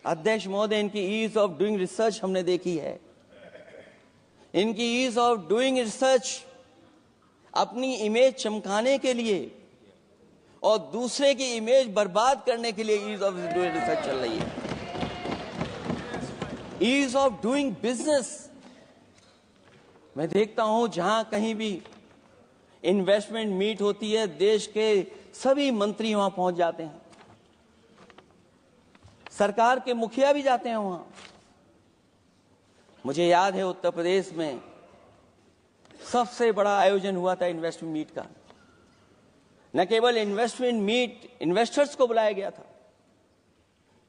अध्यक्ष महोदय, इनकी ईज ऑफ डूइंग रिसर्च हमने देखी है। इनकी ईज ऑफ डूइंग रिसर्च अपनी इमेज चमकाने के लिए और दूसरे की इमेज बर्बाद करने के लिए ईज ऑफ डूइंग रिसर्च चल रही है। ईज ऑफ डूइंग बिजनेस, मैं देखता हूं जहां कहीं भी इन्वेस्टमेंट मीट होती है, देश के सभी मंत्री वहां पहुंच जाते हैं, सरकार के मुखिया भी जाते हैं वहां। मुझे याद है उत्तर प्रदेश में सबसे बड़ा आयोजन हुआ था इन्वेस्टमेंट मीट का। न केवल इन्वेस्टमेंट मीट इन्वेस्टर्स को बुलाया गया था,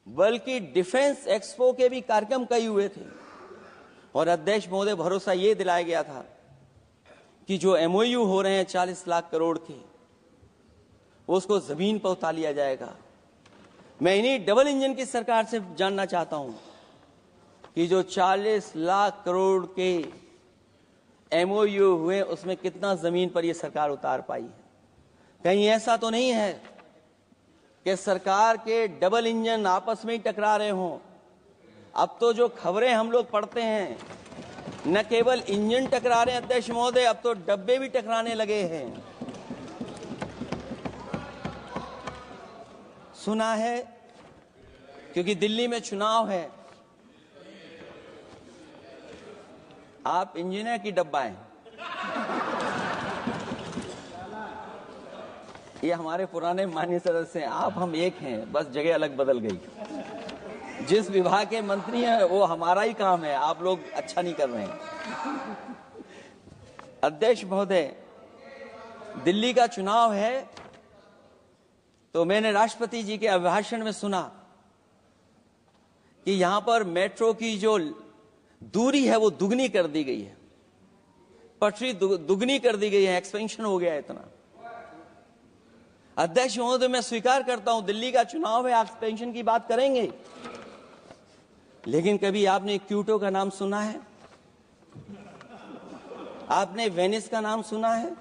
बल्कि डिफेंस एक्सपो के भी कार्यक्रम कई हुए थे। और अध्यक्ष महोदय, भरोसा ये दिलाया गया था कि जो एमओयू हो रहे हैं 40 लाख करोड़ के, उसको जमीन पर उतार लिया जाएगा। मैं इन्हीं डबल इंजन की सरकार से जानना चाहता हूं कि जो 40 लाख करोड़ के एमओयू हुए, उसमें कितना जमीन पर यह सरकार उतार पाई है। कहीं ऐसा तो नहीं है कि सरकार के डबल इंजन आपस में ही टकरा रहे हों। अब तो जो खबरें हम लोग पढ़ते हैं, न केवल इंजन टकरा रहे हैं अध्यक्ष महोदय, अब तो डब्बे भी टकराने लगे हैं। सुना है, क्योंकि दिल्ली में चुनाव है, आप इंजीनियर की डब्बा हैं। ये हमारे पुराने माननीय सदस्य हैं, आप हम एक हैं, बस जगह अलग बदल गई। जिस विभाग के मंत्री हैं वो हमारा ही काम है, आप लोग अच्छा नहीं कर रहे हैं। अध्यक्ष महोदय, दिल्ली का चुनाव है तो मैंने राष्ट्रपति जी के अभिभाषण में सुना कि यहां पर मेट्रो की जो दूरी है वो दुगनी कर दी गई है, पटरी दुगनी कर दी गई है, एक्सपेंशन हो गया है इतना। अध्यक्ष महोदय, मैं स्वीकार करता हूं दिल्ली का चुनाव है, एक्सपेंशन की बात करेंगे, लेकिन कभी आपने क्यूटो का नाम सुना है? आपने वेनिस का नाम सुना है?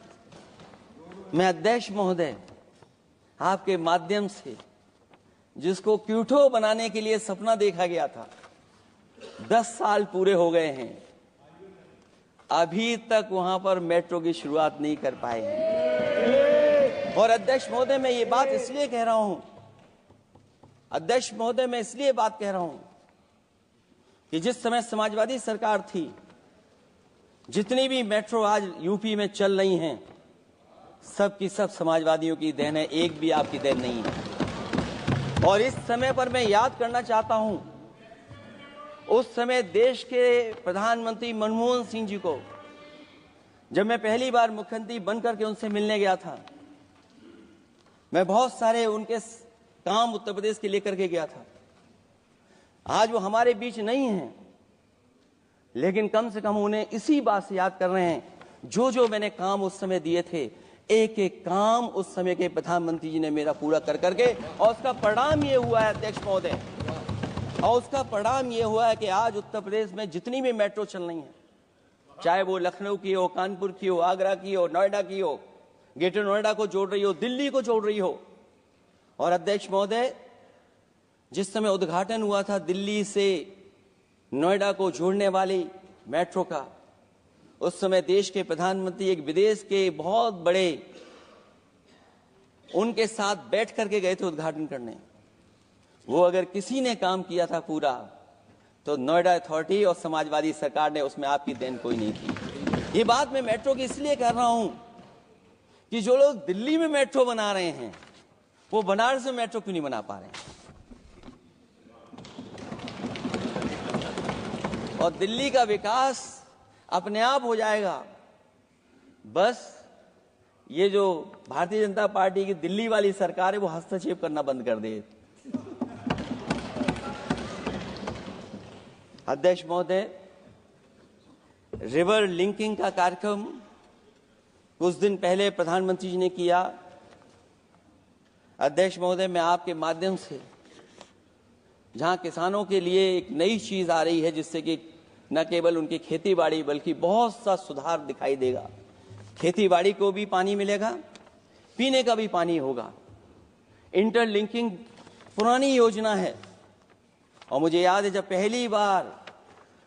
मैं अध्यक्ष महोदय आपके माध्यम से, जिसको क्यूटो बनाने के लिए सपना देखा गया था, 10 साल पूरे हो गए हैं, अभी तक वहां पर मेट्रो की शुरुआत नहीं कर पाए हैं। और अध्यक्ष महोदय, मैं ये बात इसलिए कह रहा हूं, अध्यक्ष महोदय मैं इसलिए बात कह रहा हूं कि जिस समय समाजवादी सरकार थी, जितनी भी मेट्रो आज यूपी में चल रही हैं, सब की सब समाजवादियों की देन है, एक भी आपकी देन नहीं है। और इस समय पर मैं याद करना चाहता हूं, उस समय देश के प्रधानमंत्री मनमोहन सिंह जी को जब मैं पहली बार मुख्यमंत्री बनकर के उनसे मिलने गया था, मैं बहुत सारे उनके काम उत्तर प्रदेश के लेकर के गया था। आज वो हमारे बीच नहीं हैं, लेकिन कम से कम उन्हें इसी बात से याद कर रहे हैं, जो जो मैंने काम उस समय दिए थे, एक एक काम उस समय के प्रधानमंत्री जी ने मेरा पूरा कर करके, और उसका परिणाम ये हुआ है अध्यक्ष महोदय, और उसका परिणाम ये हुआ है कि आज उत्तर प्रदेश में जितनी भी मेट्रो चल रही हैं, चाहे वो लखनऊ की हो, कानपुर की हो, आगरा की हो, नोएडा की हो, ग्रेटर नोएडा को जोड़ रही हो, दिल्ली को जोड़ रही हो। और अध्यक्ष महोदय, जिस समय उद्घाटन हुआ था दिल्ली से नोएडा को जोड़ने वाली मेट्रो का, उस समय देश के प्रधानमंत्री एक विदेश के बहुत बड़े उनके साथ बैठ करके गए थे उद्घाटन करने। वो अगर किसी ने काम किया था पूरा, तो नोएडा अथॉरिटी और समाजवादी सरकार ने, उसमें आपकी देन कोई नहीं थी। ये बात मैं मेट्रो की इसलिए कर रहा हूं कि जो लोग दिल्ली में मेट्रो बना रहे हैं, वो बनारस में मेट्रो क्यों नहीं बना पा रहे हैं? और दिल्ली का विकास अपने आप हो जाएगा, बस ये जो भारतीय जनता पार्टी की दिल्ली वाली सरकार है वो हस्तक्षेप करना बंद कर दे। अध्यक्ष महोदय, रिवर लिंकिंग का कार्यक्रम कुछ दिन पहले प्रधानमंत्री जी ने किया। अध्यक्ष महोदय, मैं आपके माध्यम से, जहां किसानों के लिए एक नई चीज आ रही है, जिससे कि न केवल उनकी खेती बाड़ी बल्कि बहुत सा सुधार दिखाई देगा। खेती बाड़ी को भी पानी मिलेगा, पीने का भी पानी होगा। इंटरलिंकिंग पुरानी योजना है, और मुझे याद है जब पहली बार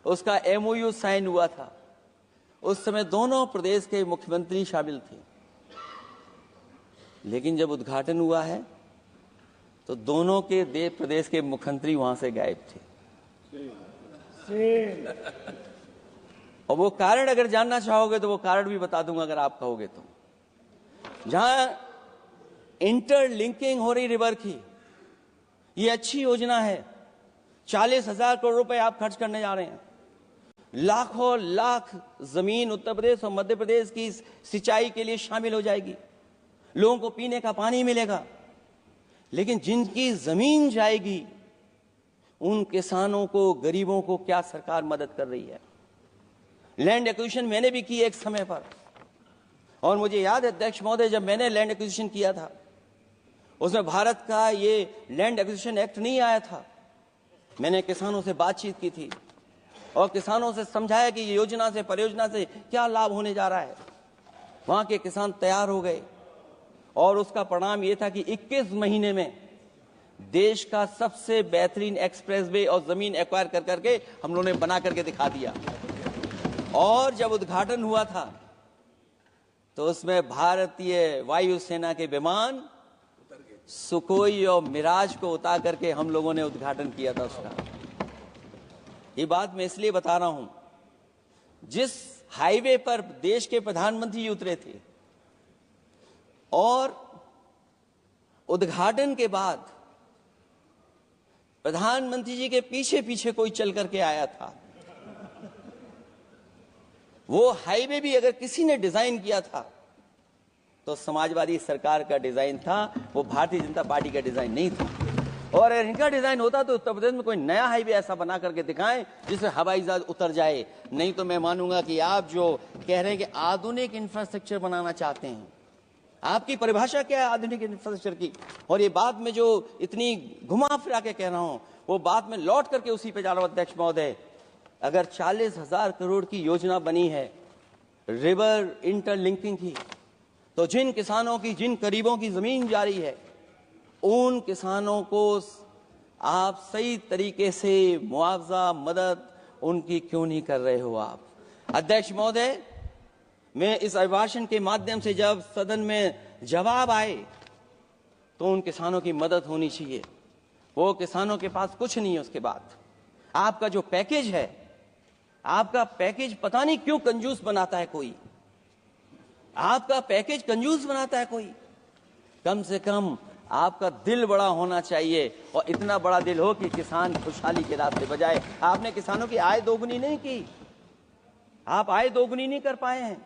उसका MOU साइन हुआ था, उस समय दोनों प्रदेश के मुख्यमंत्री शामिल थे, लेकिन जब उद्घाटन हुआ है तो दोनों के प्रदेश के मुख्यमंत्री वहां से गायब थे। और वो कारण अगर जानना चाहोगे तो वो कारण भी बता दूंगा अगर आप कहोगे तो। जहां इंटरलिंकिंग हो रही रिवर की, ये अच्छी योजना है, 40,000 करोड़ रुपए आप खर्च करने जा रहे हैं। लाखों लाख जमीन उत्तर प्रदेश और मध्य प्रदेश की सिंचाई के लिए शामिल हो जाएगी, लोगों को पीने का पानी मिलेगा। लेकिन जिनकी जमीन जाएगी उन किसानों को, गरीबों को क्या सरकार मदद कर रही है? लैंड एक्विजिशन मैंने भी की एक समय पर, और मुझे याद है अध्यक्ष महोदय, जब मैंने लैंड एक्विजिशन किया था उसमें भारत का ये लैंड एक्विजिशन एक्ट नहीं आया था। मैंने किसानों से बातचीत की थी और किसानों से समझाया कि ये योजना से, परियोजना से क्या लाभ होने जा रहा है। वहां के किसान तैयार हो गए और उसका परिणाम ये था कि 21 महीने में देश का सबसे बेहतरीन एक्सप्रेसवे और जमीन एक्वायर कर करके हम लोगों ने बना करके दिखा दिया। और जब उद्घाटन हुआ था तो उसमें भारतीय वायुसेना के विमान सुखोई और मिराज को उतार करके हम लोगों ने उद्घाटन किया था उसका। ये बात मैं इसलिए बता रहा हूं, जिस हाईवे पर देश के प्रधानमंत्री उतरे थे और उद्घाटन के बाद प्रधानमंत्री जी के पीछे पीछे कोई चल करके आया था। वो हाईवे भी अगर किसी ने डिजाइन किया था तो समाजवादी सरकार का डिजाइन था, वो भारतीय जनता पार्टी का डिजाइन नहीं था। और अगर इनका डिजाइन होता तो उत्तर प्रदेश में कोई नया हाईवे ऐसा बना करके दिखाएं जिससे हवाई जहाज उतर जाए। नहीं तो मैं मानूंगा कि आप जो कह रहे हैं कि आधुनिक इंफ्रास्ट्रक्चर बनाना चाहते हैं, आपकी परिभाषा क्या है आधुनिक इंफ्रास्ट्रक्चर की? और ये बात में जो इतनी घुमा फिरा के कह रहा हूं, वो बात में लौट करके उसी पे जा रहा हूं अध्यक्ष महोदय। अगर 40,000 करोड़ की योजना बनी है रिवर इंटरलिंकिंग की, तो जिन किसानों की, जिन गरीबों की जमीन जा रही है, उन किसानों को आप सही तरीके से मुआवजा, मदद उनकी क्यों नहीं कर रहे हो आप? अध्यक्ष महोदय, मैं इस अभिभाषण के माध्यम से जब सदन में जवाब आए तो उन किसानों की मदद होनी चाहिए। वो किसानों के पास कुछ नहीं है। उसके बाद आपका जो पैकेज है, आपका पैकेज पता नहीं क्यों कंजूस बनाता है कोई, आपका पैकेज कंजूस बनाता है कोई। कम से कम आपका दिल बड़ा होना चाहिए, और इतना बड़ा दिल हो कि किसान खुशहाली के रास्ते बजाए। आपने किसानों की आय दोगुनी नहीं की, आप आय दोगुनी नहीं कर पाए हैं।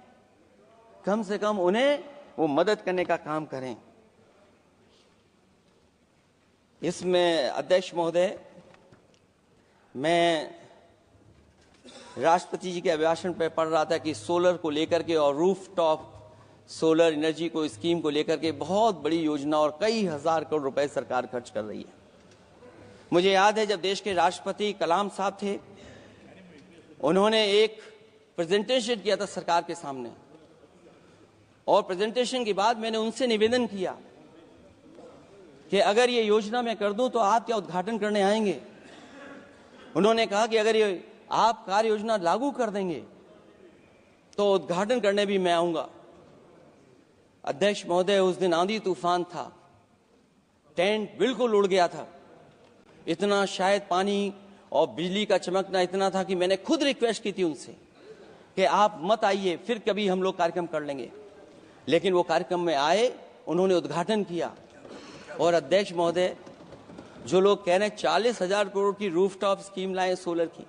कम से कम उन्हें वो मदद करने का काम करें। इसमें अध्यक्ष महोदय, मैं राष्ट्रपति जी के अभिभाषण पर पढ़ रहा था कि सोलर को लेकर के और रूफ टॉप सोलर एनर्जी को, स्कीम को लेकर के बहुत बड़ी योजना और कई हजार करोड़ रुपए सरकार खर्च कर रही है। मुझे याद है जब देश के राष्ट्रपति कलाम साहब थे, उन्होंने एक प्रेजेंटेशन किया था सरकार के सामने, और प्रेजेंटेशन के बाद मैंने उनसे निवेदन किया कि अगर ये योजना मैं कर दूं तो आप क्या उद्घाटन करने आएंगे? उन्होंने कहा कि अगर ये आप कार्य योजना लागू कर देंगे तो उद्घाटन करने भी मैं आऊंगा। अध्यक्ष महोदय, उस दिन आंधी तूफान था, टेंट बिल्कुल उड़ गया था। इतना शायद पानी और बिजली का चमकना इतना था कि मैंने खुद रिक्वेस्ट की थी उनसे कि आप मत आइए, फिर कभी हम लोग कार्यक्रम कर लेंगे। लेकिन वो कार्यक्रम में आए, उन्होंने उद्घाटन किया। और अध्यक्ष महोदय, जो लोग कह रहे हैं 40,000 करोड़ की रूफटॉप स्कीम लाए सोलर की,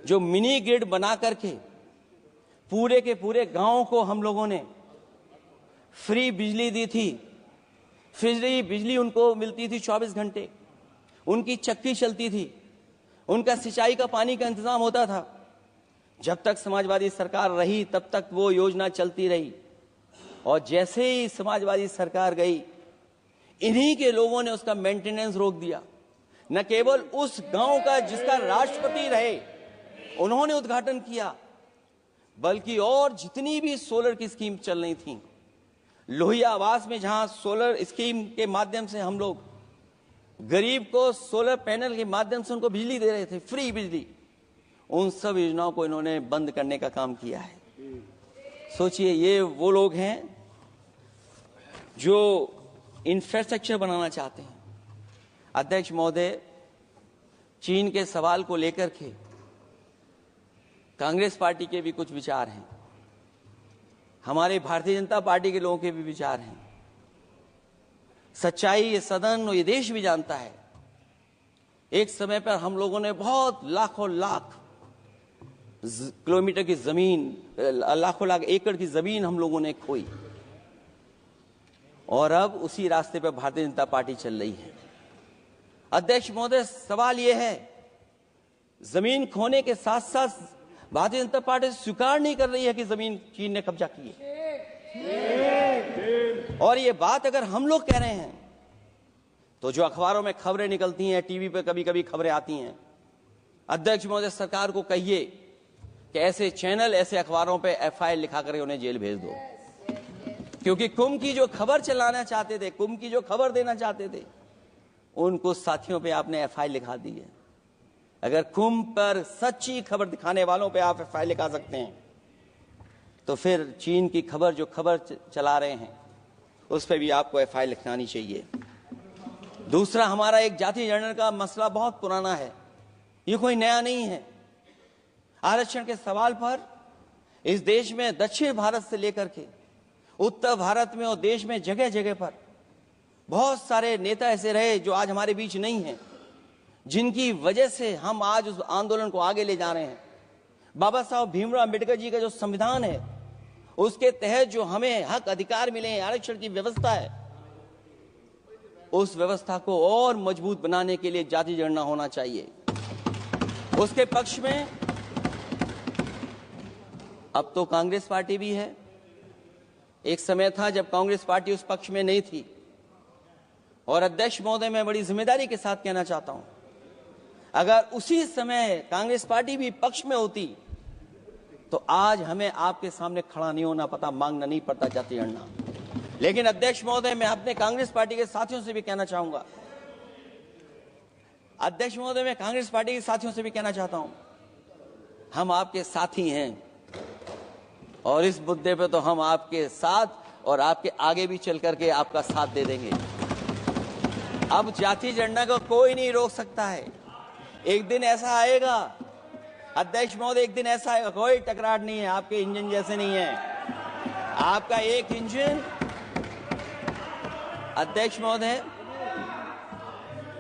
जो मिनी ग्रिड बना करके पूरे के पूरे गांव को हम लोगों ने फ्री बिजली दी थी। फ्री बिजली उनको मिलती थी 24 घंटे, उनकी चक्की चलती थी, उनका सिंचाई का पानी का इंतजाम होता था। जब तक समाजवादी सरकार रही तब तक वो योजना चलती रही, और जैसे ही समाजवादी सरकार गई, इन्हीं के लोगों ने उसका मेंटेनेंस रोक दिया। न केवल उस गांव का जिसका राष्ट्रपति रहे उन्होंने उद्घाटन किया, बल्कि और जितनी भी सोलर की स्कीम चल रही थी, लोहिया आवास में जहां सोलर स्कीम के माध्यम से हम लोग गरीब को सोलर पैनल के माध्यम से उनको बिजली दे रहे थे, फ्री बिजली, उन सब योजनाओं को इन्होंने बंद करने का काम किया है। सोचिए, ये वो लोग हैं जो इंफ्रास्ट्रक्चर बनाना चाहते हैं। अध्यक्ष महोदय, चीन के सवाल को लेकर के कांग्रेस पार्टी के भी कुछ विचार हैं, हमारे भारतीय जनता पार्टी के लोगों के भी विचार हैं। सच्चाई ये सदन और ये देश भी जानता है, एक समय पर हम लोगों ने बहुत लाखों लाख किलोमीटर की जमीन, लाखों लाख एकड़ की जमीन हम लोगों ने खोई, और अब उसी रास्ते पर भारतीय जनता पार्टी चल रही है। अध्यक्ष महोदय, सवाल यह है, जमीन खोने के साथ साथ भारतीय जनता पार्टी स्वीकार नहीं कर रही है कि जमीन चीन ने कब्जा की है। और ये बात अगर हम लोग कह रहे हैं तो जो अखबारों में खबरें निकलती हैं, टीवी पे कभी कभी खबरें आती हैं, अध्यक्ष महोदय सरकार को कहिए कि ऐसे चैनल, ऐसे अखबारों पे एफआईआर लिखा कर उन्हें जेल भेज दो, क्योंकि कुंभ की जो खबर चलाना चाहते थे, कुंभ की जो खबर देना चाहते थे, उन कुछ साथियों पे आपने एफआईआर लिखा दी है। अगर कुंभ पर सच्ची खबर दिखाने वालों पे आप एफआईआर लिखा सकते हैं, तो फिर चीन की खबर, जो खबर चला रहे हैं, उस पर भी आपको एफआईआर लिखानी चाहिए। दूसरा, हमारा एक जाति जनगणना का मसला बहुत पुराना है, ये कोई नया नहीं है। आरक्षण के सवाल पर इस देश में दक्षिण भारत से लेकर के उत्तर भारत में और देश में जगह जगह पर बहुत सारे नेता ऐसे रहे जो आज हमारे बीच नहीं हैं, जिनकी वजह से हम आज उस आंदोलन को आगे ले जा रहे हैं। बाबा साहब भीमराव अम्बेडकर जी का जो संविधान है, उसके तहत जो हमें हक अधिकार मिले हैं, आरक्षण की व्यवस्था है, उस व्यवस्था को और मजबूत बनाने के लिए जाति जनगणना होना चाहिए। उसके पक्ष में अब तो कांग्रेस पार्टी भी है। एक समय था जब कांग्रेस पार्टी उस पक्ष में नहीं थी, और अध्यक्ष महोदय, मैं बड़ी जिम्मेदारी के साथ कहना चाहता हूं, अगर उसी समय कांग्रेस पार्टी भी पक्ष में होती तो आज हमें आपके सामने खड़ा नहीं होना पता, मांगना नहीं पड़ता जाति जनगणना। लेकिन अध्यक्ष महोदय, मैं अपने कांग्रेस पार्टी के साथियों से भी कहना चाहूंगा, अध्यक्ष महोदय, मैं कांग्रेस पार्टी के साथियों से भी कहना चाहता हूं, हम आपके साथी हैं, और इस मुद्दे पे तो हम आपके साथ और आपके आगे भी चल करके आपका साथ दे देंगे। अब जाति जनगणना को कोई नहीं रोक सकता है। एक दिन ऐसा आएगा अध्यक्ष महोदय, एक दिन ऐसा आएगा, कोई टकरार नहीं है, आपके इंजन जैसे नहीं है, आपका एक इंजन। अध्यक्ष महोदय,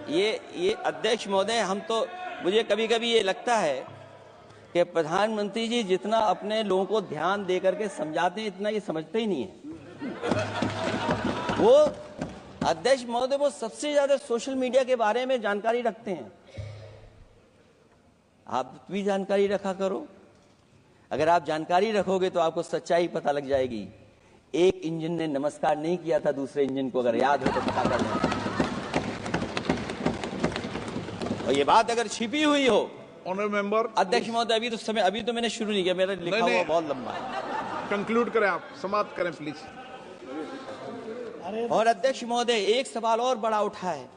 ये अध्यक्ष महोदय, हम तो, मुझे कभी कभी ये लगता है कि प्रधानमंत्री जी जितना अपने लोगों को ध्यान दे करके समझाते हैं, इतना ये समझते ही नहीं है। वो अध्यक्ष महोदय, वो सबसे ज्यादा सोशल मीडिया के बारे में जानकारी रखते हैं। आप भी जानकारी रखा करो। अगर आप जानकारी रखोगे तो आपको सच्चाई पता लग जाएगी। एक इंजन ने नमस्कार नहीं किया था दूसरे इंजन को, अगर याद हो तो पता कर लें। और ये बात अगर छिपी हुई हो, ऑनरेबल मेंबर, अध्यक्ष महोदय, अभी तो मैंने शुरू नहीं किया, मेरा लिखा हुआ बहुत लंबा है। कंक्लूड करें, आप समाप्त करें प्लीज। और अध्यक्ष महोदय, एक सवाल और बड़ा उठा है,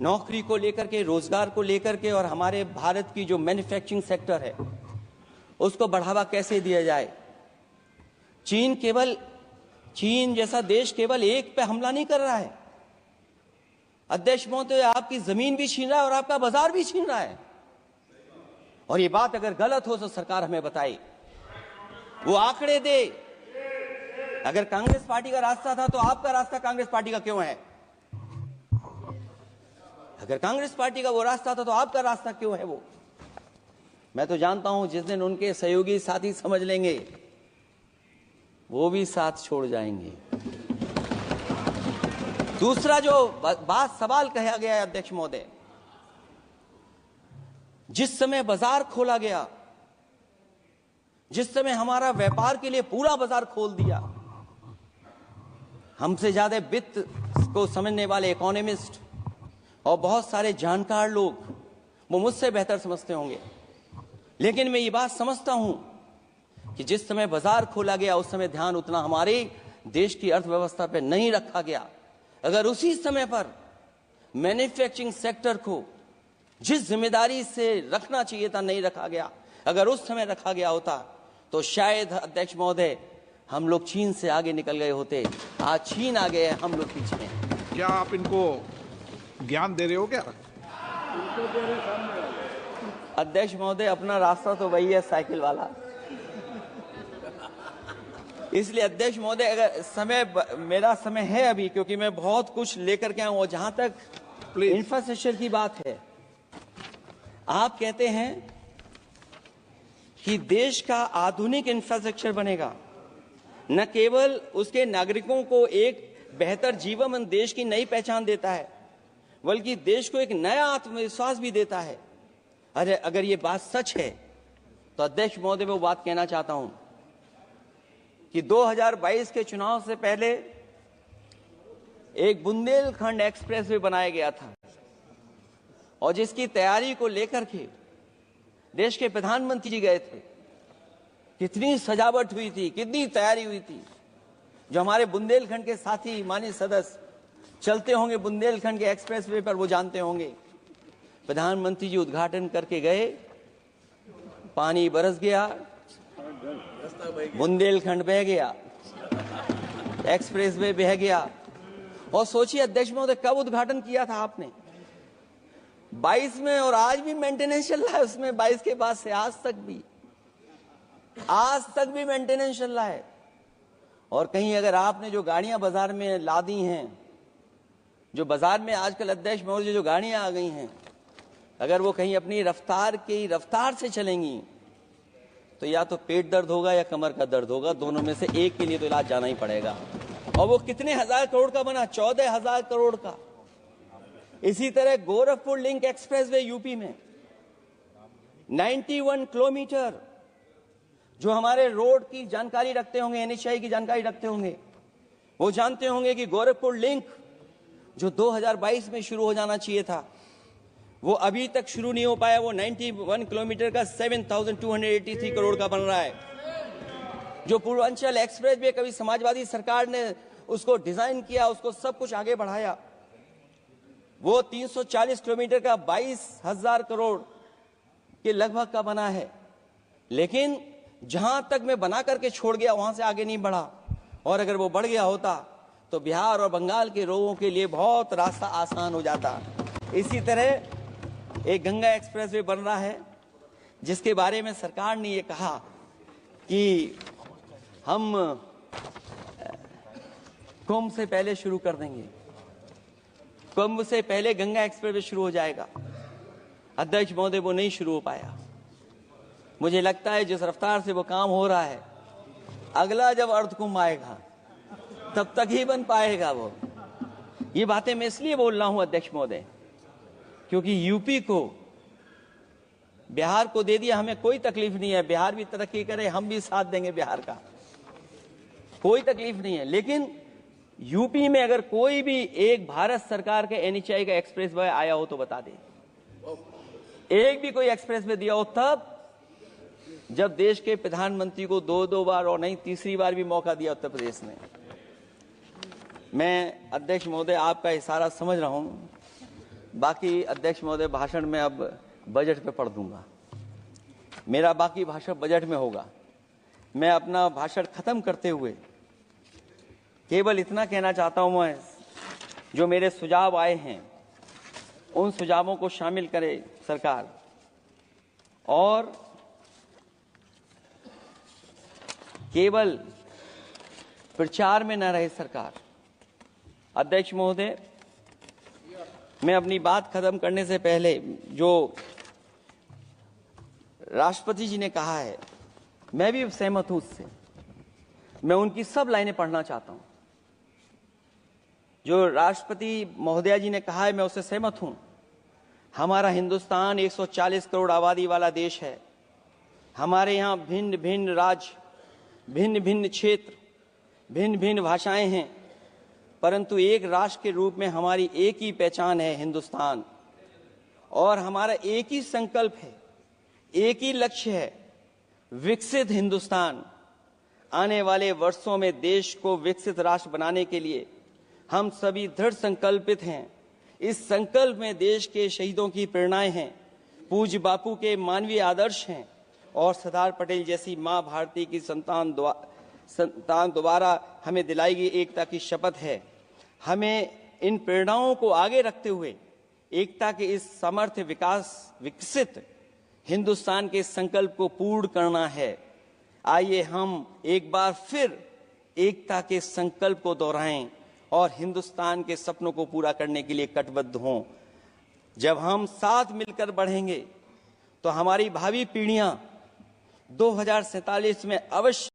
नौकरी को लेकर के, रोजगार को लेकर के, और हमारे भारत की जो मैन्युफैक्चरिंग सेक्टर है उसको बढ़ावा कैसे दिया जाए। चीन जैसा देश केवल एक पे हमला नहीं कर रहा है अध्यक्ष महोदय, आपकी जमीन भी छीन रहा है और आपका बाजार भी छीन रहा है। और ये बात अगर गलत हो तो सरकार हमें बताए, वो आंकड़े दे। अगर कांग्रेस पार्टी का रास्ता था तो आपका रास्ता कांग्रेस पार्टी का क्यों है? अगर कांग्रेस पार्टी का वो रास्ता था तो आपका रास्ता क्यों है वो? मैं तो जानता हूं जिस दिन उनके सहयोगी साथी समझ लेंगे, वो भी साथ छोड़ जाएंगे। दूसरा जो सवाल कहा गया है अध्यक्ष महोदय, जिस समय बाजार खोला गया, जिस समय हमारा व्यापार के लिए पूरा बाजार खोल दिया, हमसे ज्यादा वित्त को समझने वाले इकोनॉमिस्ट और बहुत सारे जानकार लोग वो मुझसे बेहतर समझते होंगे, लेकिन मैं ये बात समझता हूं कि जिस समय बाजार खोला गया उस समय ध्यान उतना हमारे देश की अर्थव्यवस्था पर नहीं रखा गया। अगर उसी समय पर मैन्युफैक्चरिंग सेक्टर को जिस जिम्मेदारी से रखना चाहिए था नहीं रखा गया। अगर उस समय रखा गया होता तो शायद अध्यक्ष महोदय हम लोग चीन से आगे निकल गए होते। आज चीन आगे है, हम लोग पीछे हैं। क्या आप इनको ज्ञान दे रहे हो क्या? अध्यक्ष महोदय अपना रास्ता तो वही है, साइकिल वाला। इसलिए अध्यक्ष महोदय अगर समय, मेरा समय है अभी, क्योंकि मैं बहुत कुछ लेकर के आऊं। और जहां तक इंफ्रास्ट्रक्चर की बात है, आप कहते हैं कि देश का आधुनिक इंफ्रास्ट्रक्चर बनेगा, न केवल उसके नागरिकों को एक बेहतर जीवन, देश की नई पहचान देता है, बल्कि देश को एक नया आत्मविश्वास भी देता है। अरे अगर ये बात सच है तो अध्यक्ष महोदय मैं वो बात कहना चाहता हूं कि 2022 के चुनाव से पहले एक बुंदेलखंड एक्सप्रेस वे बनाया गया था, और जिसकी तैयारी को लेकर के देश के प्रधानमंत्री जी गए थे। कितनी सजावट हुई थी, कितनी तैयारी हुई थी। जो हमारे बुंदेलखंड के साथी माननीय सदस्य चलते होंगे बुंदेलखंड के एक्सप्रेस वे पर, वो जानते होंगे। प्रधानमंत्री जी उद्घाटन करके गए, पानी बरस गया, बुंदेलखंड बह गया, एक्सप्रेस वे बह गया। और सोचिए अध्यक्ष महोदय, कब उद्घाटन किया था आपने? 22 में, और आज भी मेंटेनेंस चल रहा है उसमें। 22 के बाद से आज तक भी मेंटेनेंस चल रहा है। और कहीं अगर आपने जो गाड़ियां बाजार में ला दी हैं, जो बाजार में आजकल अध्यक्ष महोदय जो गाड़ियां आ गई हैं, अगर वो कहीं अपनी रफ्तार से चलेंगी तो या तो पेट दर्द होगा या कमर का दर्द होगा, दोनों में से एक के लिए तो इलाज जाना ही पड़ेगा। और वो कितने हजार करोड़ का बना? 14,000 करोड़ का। इसी तरह गोरखपुर लिंक एक्सप्रेसवे यूपी में 91 किलोमीटर। जो हमारे रोड की जानकारी रखते होंगे, एनएचआई की जानकारी रखते होंगे, वो जानते होंगे कि गोरखपुर लिंक जो 2022 में शुरू हो जाना चाहिए था, वो अभी तक शुरू नहीं हो पाया। वो 91 किलोमीटर का 7,283 करोड़ का बन रहा है। जो पूर्वांचल एक्सप्रेस वे, कभी समाजवादी सरकार ने उसको डिजाइन किया, उसको सब कुछ आगे बढ़ाया, वो 340 किलोमीटर का 22,000 करोड़ के लगभग का बना है। लेकिन जहां तक मैं बना करके छोड़ गया वहां से आगे नहीं बढ़ा। और अगर वो बढ़ गया होता तो बिहार और बंगाल के लोगों के लिए बहुत रास्ता आसान हो जाता। इसी तरह एक गंगा एक्सप्रेसवे बन रहा है, जिसके बारे में सरकार ने ये कहा कि हम कुंभ से पहले शुरू कर देंगे, कुंभ से पहले गंगा एक्सप्रेसवे शुरू हो जाएगा। अध्यक्ष महोदय वो नहीं शुरू हो पाया। मुझे लगता है जिस रफ्तार से वो काम हो रहा है, अगला जब अर्ध कुंभ आएगा तब तक ही बन पाएगा वो। ये बातें मैं इसलिए बोल रहा हूं अध्यक्ष महोदय, क्योंकि यूपी को, बिहार को दे दिया, हमें कोई तकलीफ नहीं है। बिहार भी तरक्की करे, हम भी साथ देंगे बिहार का, कोई तकलीफ नहीं है। लेकिन यूपी में अगर कोई भी एक भारत सरकार के एनएचआई का एक्सप्रेस वे आया हो तो बता दे। एक भी कोई एक्सप्रेस वे दिया हो तब, जब देश के प्रधानमंत्री को 2 बार और नहीं तीसरी बार भी मौका दिया उत्तर प्रदेश ने। मैं अध्यक्ष महोदय आपका इशारा समझ रहा हूं। बाकी अध्यक्ष महोदय भाषण में अब बजट पे पढ़ दूंगा, मेरा बाकी भाषण बजट में होगा। मैं अपना भाषण खत्म करते हुए केवल इतना कहना चाहता हूं, मैं जो मेरे सुझाव आए हैं उन सुझावों को शामिल करे सरकार, और केवल प्रचार में न रहे सरकार। अध्यक्ष महोदय, मैं अपनी बात खत्म करने से पहले जो राष्ट्रपति जी ने कहा है, मैं भी सहमत हूं उससे। मैं उनकी सब लाइनें पढ़ना चाहता हूं। जो राष्ट्रपति महोदया जी ने कहा है, मैं उससे सहमत हूं। हमारा हिंदुस्तान 140 करोड़ आबादी वाला देश है। हमारे यहाँ भिन्न भिन्न राज्य, भिन्न भिन्न क्षेत्र, भिन्न भिन्न भाषाएं हैं, परंतु एक राष्ट्र के रूप में हमारी एक ही पहचान है, हिंदुस्तान। और हमारा एक ही संकल्प है, एक ही लक्ष्य है, विकसित हिंदुस्तान। आने वाले वर्षों में देश को विकसित राष्ट्र बनाने के लिए हम सभी दृढ़ संकल्पित हैं। इस संकल्प में देश के शहीदों की प्रेरणाएं हैं, पूज्य बापू के मानवीय आदर्श हैं और सरदार पटेल जैसी मां भारती की संतान द्वारा हमें दिलाई गई एकता की शपथ है। हमें इन प्रेरणाओं को आगे रखते हुए एकता के इस समर्थ विकसित हिंदुस्तान के संकल्प को पूर्ण करना है। आइए हम एक बार फिर एकता के संकल्प को दोहराएं और हिंदुस्तान के सपनों को पूरा करने के लिए कटिबद्ध हों। जब हम साथ मिलकर बढ़ेंगे तो हमारी भावी पीढ़ियां 2047 में अवश्य